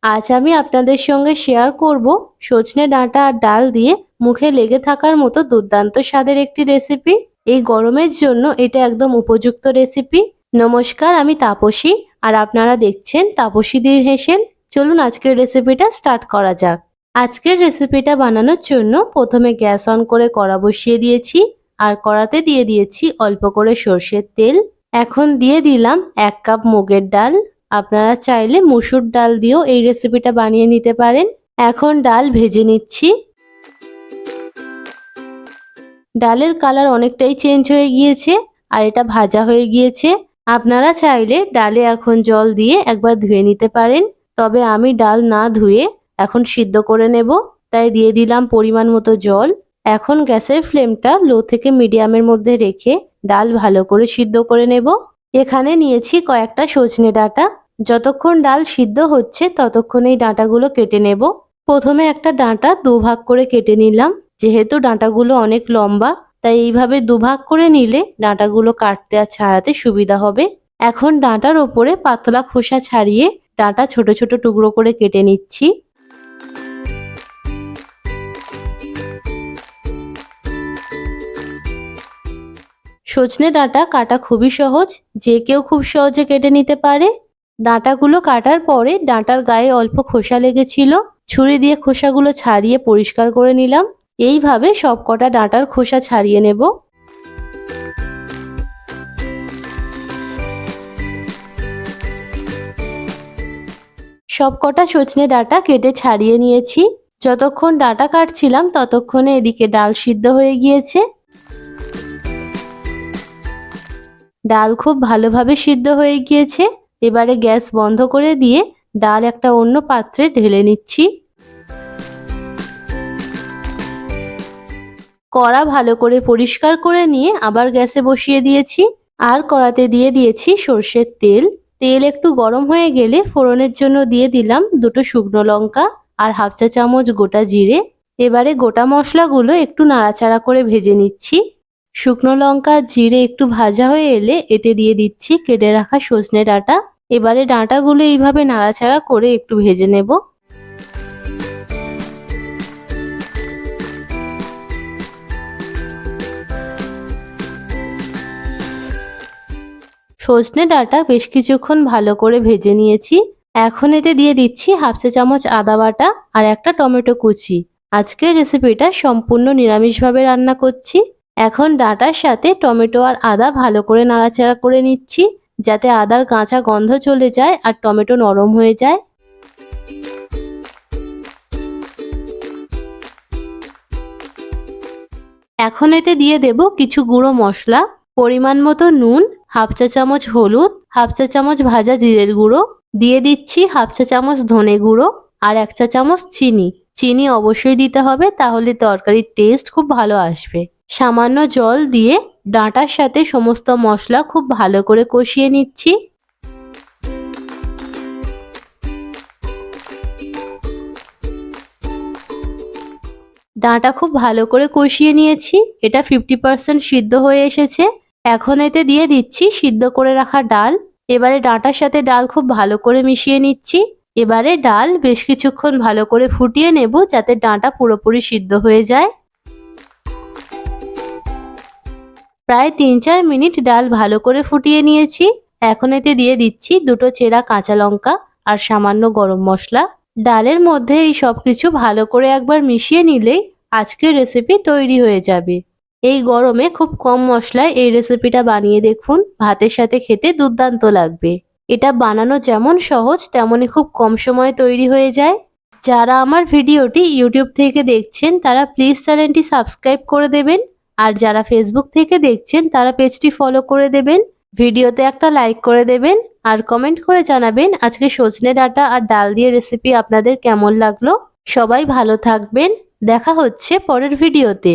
আজ আমি আপনাদের সঙ্গে শেয়ার করব সজনে ডাঁটা আর ডাল দিয়ে মুখে লেগে থাকার মতো দুর্দান্ত স্বাদের একটি রেসিপি। এই গরমের জন্য এটা একদম উপযুক্ত রেসিপি। নমস্কার, আমি তাপসী আর আপনারা দেখছেন তাপসীদির হেসেল। চলুন আজকের রেসিপিটা স্টার্ট করা যাক। আজকের রেসিপিটা বানানোর জন্য প্রথমে গ্যাস অন করে কড়া বসিয়ে দিয়েছি আর কড়াতে দিয়ে দিয়েছি অল্প করে সর্ষের তেল। এখন দিয়ে দিলাম 1 কাপ মুগের ডাল। আপনারা চাইলে মসুর ডাল দিয়েও এই রেসিপিটা বানিয়ে নিতে পারেন। এখন ডাল ভেজে নিচ্ছি। ডালের কালার অনেকটাই চেঞ্জ হয়ে গিয়েছে আর এটা ভাজা হয়ে গিয়েছে। আপনারা চাইলে ডালে এখন জল দিয়ে একবার ধুয়ে নিতে পারেন, তবে আমি ডাল না ধুয়ে এখন সিদ্ধ করে নেব, তাই দিয়ে দিলাম পরিমাণ মতো জল। এখন গ্যাসের ফ্লেমটা লো থেকে মিডিয়ামের মধ্যে রেখে ডাল ভালো করে সিদ্ধ করে নেব। এখানে নিয়েছি কয়েকটা সজনে ডাঁটা। যতক্ষণ ডাল সিদ্ধ হচ্ছে ততক্ষণ এই ডাঁটাগুলো কেটে নেব। প্রথমে একটা ডাঁটা দুভাগ করে কেটে নিলাম। যেহেতু ডাঁটাগুলো অনেক লম্বা, তাই এইভাবে দুভাগ করে নিলে ডাঁটাগুলো কাটতে আর ছাড়াতে সুবিধা হবে। এখন ডাঁটার ওপরে পাতলা খোসা ছাড়িয়ে ডাঁটা ছোট ছোট টুকরো করে কেটে নিচ্ছি। সজনে ডাঁটা কাটা খুবই সহজ, যে কেউ খুব সহজে কেটে নিতে পারে। ডাঁটাগুলো কাটার পরে ডাঁটার গায়ে অল্প খোসা লেগেছিল, ছুরি দিয়ে খোসাগুলো ছাড়িয়ে পরিষ্কার করে নিলাম। এইভাবে সব কটা ডাঁটার খোসা ছাড়িয়ে নেব। সব কটা সজনে ডাঁটা কেটে ছাড়িয়ে নিয়েছি। যতক্ষণ ডাঁটা কাটছিলাম ততক্ষণে এদিকে ডাল সিদ্ধ হয়ে গিয়েছে। ডাল খুব ভালোভাবে সিদ্ধ হয়ে গিয়েছে। এবারে গ্যাস বন্ধ করে দিয়ে ডাল একটা অন্য পাত্রে ঢেলে নিচ্ছি। কড়া ভালো করে পরিষ্কার করে নিয়ে আবার গ্যাসে বসিয়ে দিয়েছি আর কড়াতে দিয়ে দিয়েছি সর্ষের তেল। তেল একটু গরম হয়ে গেলে ফোড়নের জন্য দিয়ে দিলাম 2টো শুকনো লঙ্কা আর হাফ চা চামচ গোটা জিরে। এবারে গোটা মশলাগুলো একটু নাড়াচাড়া করে ভেজে নিচ্ছি। শুকনো লঙ্কা জিরে একটু ভাজা হয়ে এলে এতে দিয়ে দিচ্ছি কেটে রাখা সজনে ডাঁটা। এবারে ডাঁটাগুলো এইভাবে নাড়াচাড়া করে একটু ভেজে নেব। সজনে ডাঁটা বেশ কিছুক্ষণ ভালো করে ভেজে নিয়েছি। এখন এতে দিয়ে দিচ্ছি হাফ চা চামচ আদা বাটা আর একটা টমেটো কুচি। আজকের রেসিপিটা সম্পূর্ণ নিরামিষভাবে রান্না করছি। এখন ডাঁটার সাথে টমেটো আর আদা ভালো করে নাড়াচাড়া করে নিচ্ছি, যাতে আদার কাঁচা গন্ধ চলে যায় আর টমেটো নরম হয়ে যায়। এখন এতে দিয়ে দেব কিছু গুঁড়ো মশলা, পরিমাণ মতো নুন, হাফ চা চামচ হলুদ, হাফ চা চামচ ভাজা জিরের গুঁড়ো, দিয়ে দিচ্ছি হাফ চা চামচ ধনে গুঁড়ো আর 1 চা চামচ চিনি। চিনি অবশ্যই দিতে হবে, তাহলে তরকারির টেস্ট খুব ভালো আসবে। সামান্য জল দিয়ে ডাঁটার সাথে সমস্ত মশলা খুব ভালো করে কষিয়ে নিচ্ছি। ডাঁটা খুব ভালো করে কষিয়ে নিয়েছি। এটা 50% সিদ্ধ হয়ে এসেছে। এখন এতে দিয়ে দিচ্ছি সিদ্ধ করে রাখা ডাল। এবারে ডাঁটার সাথে ডাল খুব ভালো করে মিশিয়ে নিচ্ছি। এবারে ডাল বেশ কিছুক্ষণ ভালো করে ফুটিয়ে নেব, যাতে ডাঁটা পুরোপুরি সিদ্ধ হয়ে যায়। প্রায় 3-4 মিনিট ডাল ভালো করে ফুটিয়ে নিয়েছি। এখন এতে দিয়ে দিচ্ছি 2টো চেরা কাঁচা লঙ্কা আর সামান্য গরম মশলা। ডালের মধ্যে এই সব কিছু ভালো করে একবার মিশিয়ে নিলেই আজকের রেসিপি তৈরি হয়ে যাবে। এই গরমে খুব কম মশলায় এই রেসিপিটা বানিয়ে দেখুন, ভাতের সাথে খেতে দুর্দান্ত লাগবে। এটা বানানো যেমন সহজ তেমনই খুব কম সময়ে তৈরি হয়ে যায়। যারা আমার ভিডিওটি ইউটিউব থেকে দেখছেন তারা প্লিজ চ্যানেলটি সাবস্ক্রাইব করে দেবেন, আর যারা ফেসবুক থেকে দেখছেন তারা পেজটি ফলো করে দেবেন। ভিডিওতে একটা লাইক করে দেবেন আর কমেন্ট করে জানাবেন আজকে সজনে ডাঁটা আর ডাল দিয়ে রেসিপি আপনাদের কেমন লাগলো। সবাই ভালো থাকবেন, দেখা হচ্ছে পরের ভিডিওতে।